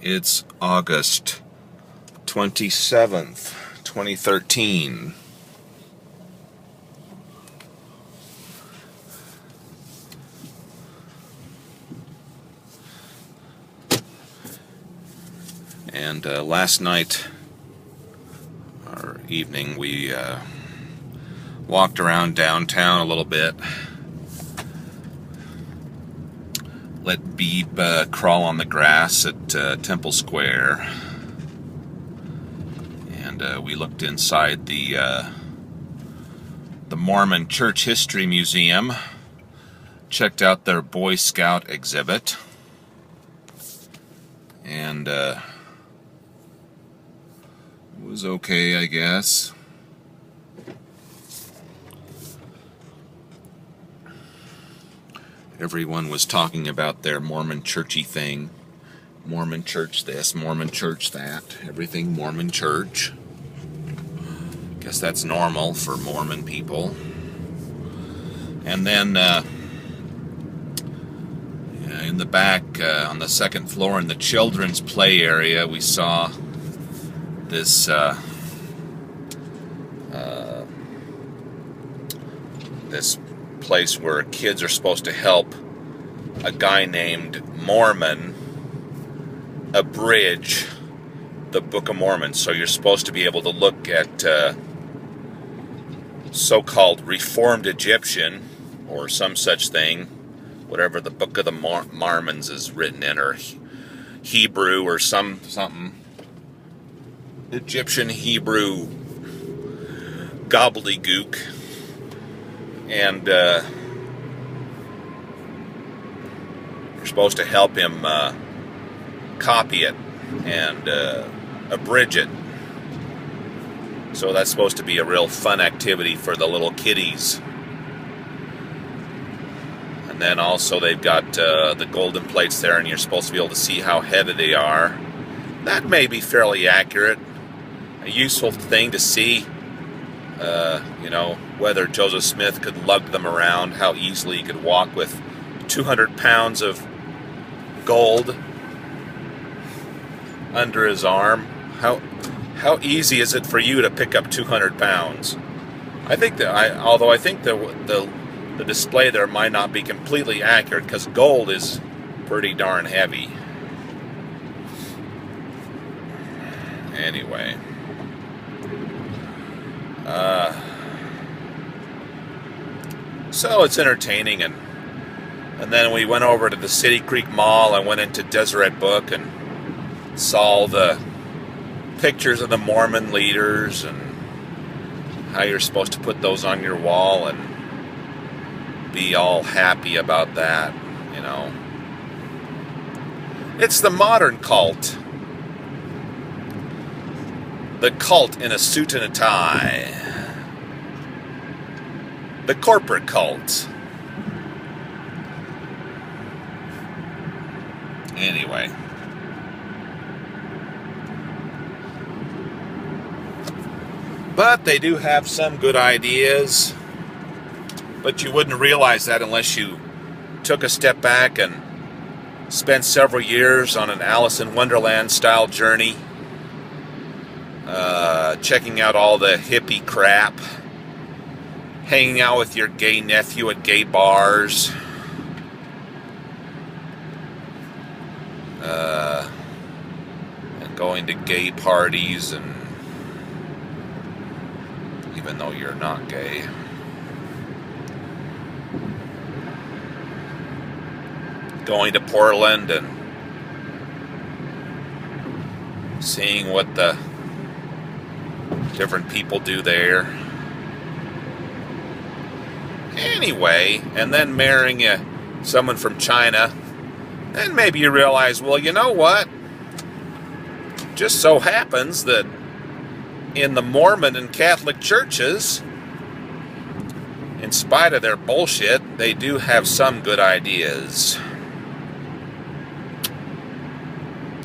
It's August 27th, 2013. And last night, or evening, we walked around downtown a little bit. Let Beeb crawl on the grass at Temple Square. And we looked inside the Mormon Church History Museum. Checked out their Boy Scout exhibit. And it was okay, I guess. Everyone was talking about their Mormon churchy thing. Mormon church this, Mormon church that. Everything Mormon church. Guess that's normal for Mormon people. And then in the back, on the second floor in the children's play area, we saw this this place where kids are supposed to help a guy named Mormon abridge the Book of Mormon. So you're supposed to be able to look at so-called Reformed Egyptian or some such thing, whatever the Book of the Mormons is written in, or Hebrew or something. Egyptian Hebrew gobbledygook. And you're supposed to help him copy it and abridge it. So that's supposed to be a real fun activity for the little kiddies. And then also they've got the golden plates there, and you're supposed to be able to see how heavy they are. That may be fairly accurate. A useful thing to see. Whether Joseph Smith could lug them around, how easily he could walk with 200 pounds of gold under his arm. How easy is it for you to pick up 200 pounds? I think that, although I think the display there might not be completely accurate, because gold is pretty darn heavy. Anyway. So it's entertaining, and then we went over to the City Creek Mall and went into Deseret Book and saw the pictures of the Mormon leaders and how you're supposed to put those on your wall and be all happy about that, It's the modern cult. The cult in a suit and a tie. The corporate cult. Anyway. But they do have some good ideas. But you wouldn't realize that unless you took a step back and spent several years on an Alice in Wonderland style journey. Checking out all the hippie crap, hanging out with your gay nephew at gay bars, and going to gay parties, and even though you're not gay. Going to Portland and seeing what the different people do there. Anyway, and then marrying someone from China, then maybe you realize, well, you know what? Just so happens that in the Mormon and Catholic churches, in spite of their bullshit, they do have some good ideas.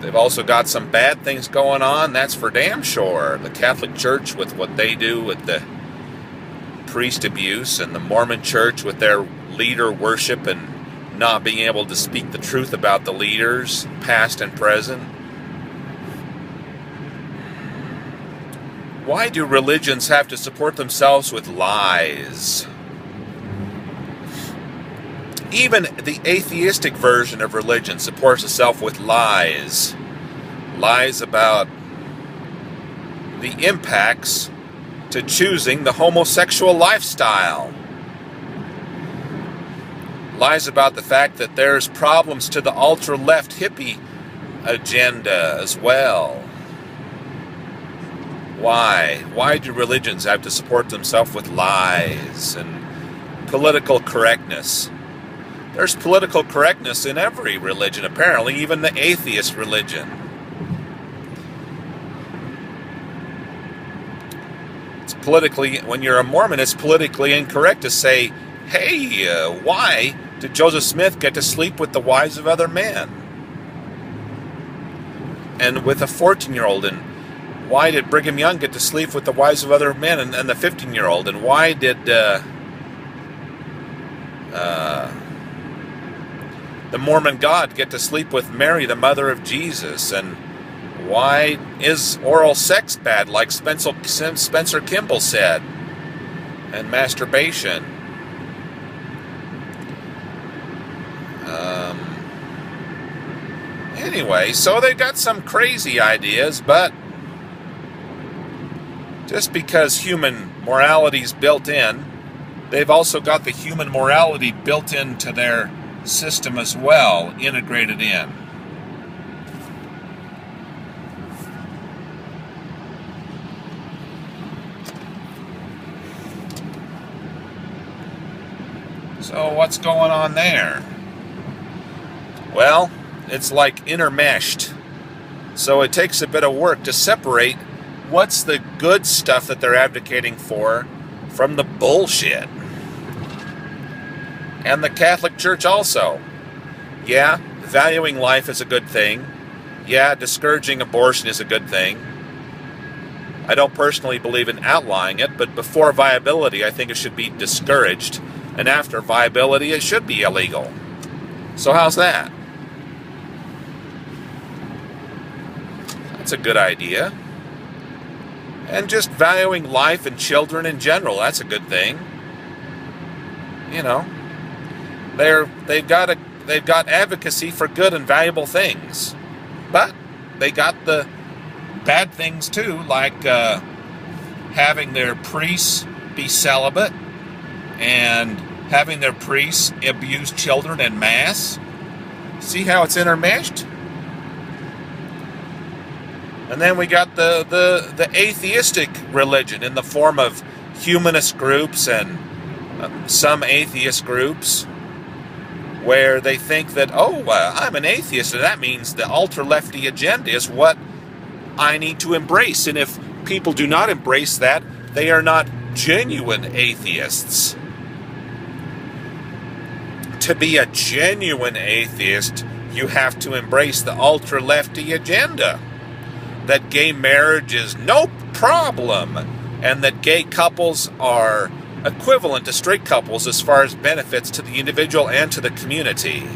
They've also got some bad things going on, that's for damn sure. The Catholic Church with what they do with the priest abuse, and the Mormon Church with their leader worship and not being able to speak the truth about the leaders, past and present. Why do religions have to support themselves with lies? Even the atheistic version of religion supports itself with lies. Lies about the impacts to choosing the homosexual lifestyle. Lies about the fact that there's problems to the ultra-left hippie agenda as well. Why? Why do religions have to support themselves with lies and political correctness? There's political correctness in every religion, apparently, even the atheist religion. It's politically, when you're a Mormon, it's politically incorrect to say, hey, why did Joseph Smith get to sleep with the wives of other men? And with a 14-year-old, and why did Brigham Young get to sleep with the wives of other men and the 15-year-old? And why did the Mormon God get to sleep with Mary, the mother of Jesus? And why is oral sex bad, like Spencer Kimball said? And masturbation. Anyway, so they got some crazy ideas, but just because human morality is built in, they've also got the human morality built into their system as well, integrated in. So what's going on there? Well, it's like intermeshed. So it takes a bit of work to separate what's the good stuff that they're advocating for from the bullshit. And the Catholic Church also. Yeah, valuing life is a good thing. Yeah, discouraging abortion is a good thing. I don't personally believe in outlawing it, but before viability, I think it should be discouraged. And after viability, it should be illegal. So how's that? That's a good idea. And just valuing life and children in general, that's a good thing. You know, they've got advocacy for good and valuable things, but they got the bad things too, like having their priests be celibate and having their priests abuse children en masse. See how it's intermeshed? And then we got the atheistic religion in the form of humanist groups and some atheist groups where they think that, I'm an atheist and that means the ultra-lefty agenda is what I need to embrace. And if people do not embrace that, they are not genuine atheists. To be a genuine atheist, you have to embrace the ultra-lefty agenda. That gay marriage is no problem, and that gay couples are equivalent to straight couples as far as benefits to the individual and to the community.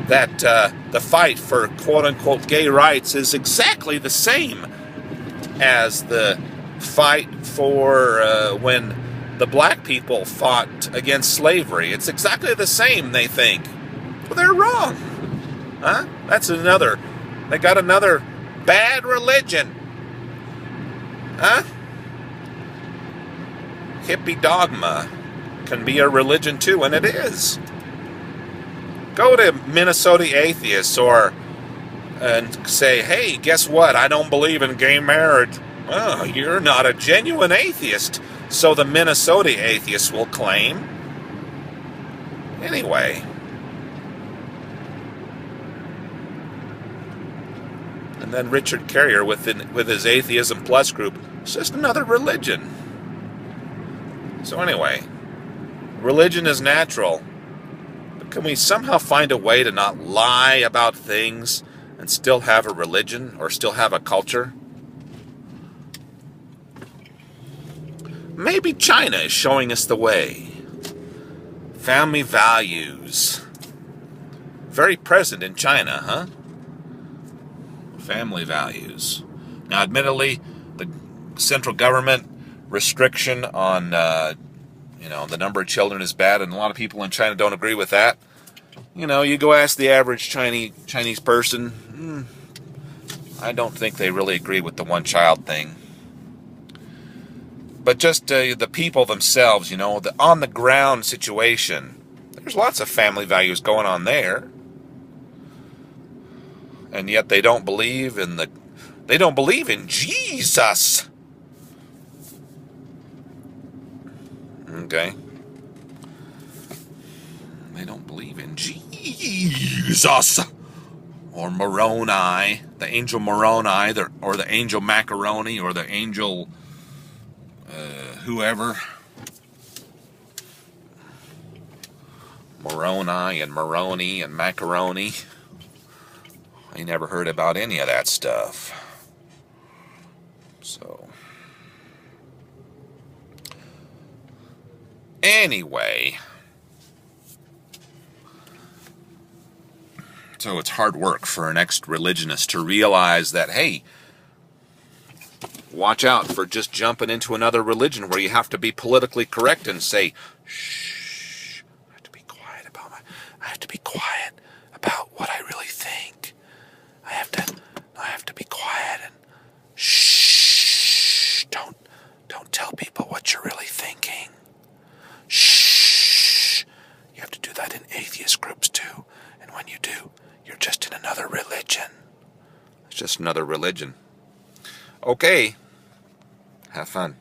That the fight for quote-unquote gay rights is exactly the same as the fight for when the black people fought against slavery. It's exactly the same, they think. Well, they're wrong. Huh? That's another. They got another bad religion. Huh? Hippie dogma can be a religion too, and it is. Go to Minnesota atheists and say, hey, guess what? I don't believe in gay marriage. Oh, you're not a genuine atheist, so the Minnesota atheists will claim. Anyway. And then Richard Carrier with his Atheism Plus group. It's just another religion. So anyway, religion is natural. But can we somehow find a way to not lie about things and still have a religion or still have a culture? Maybe China is showing us the way. Family values. Very present in China, huh? Family values. Now, admittedly, the central government restriction on the number of children is bad, and a lot of people in China don't agree with that. You go ask the average Chinese person, I don't think they really agree with the one-child thing. But just the people themselves, the on-the-ground situation, there's lots of family values going on there. And yet they don't believe in Jesus. Okay. They don't believe in Jesus. Or Moroni, the angel Moroni, or the angel Macaroni, or the angel whoever. Moroni and Moroni and Macaroni. I never heard about any of that stuff. So, anyway. So it's hard work for an ex-religionist to realize that, hey, watch out for just jumping into another religion where you have to be politically correct and say, shh, I have to be quiet about what I really think. I have to be quiet and shh, don't tell people what you're really thinking. Shh. You have to do that in atheist groups too. And when you do, you're just in another religion. It's just another religion. Okay. Have fun.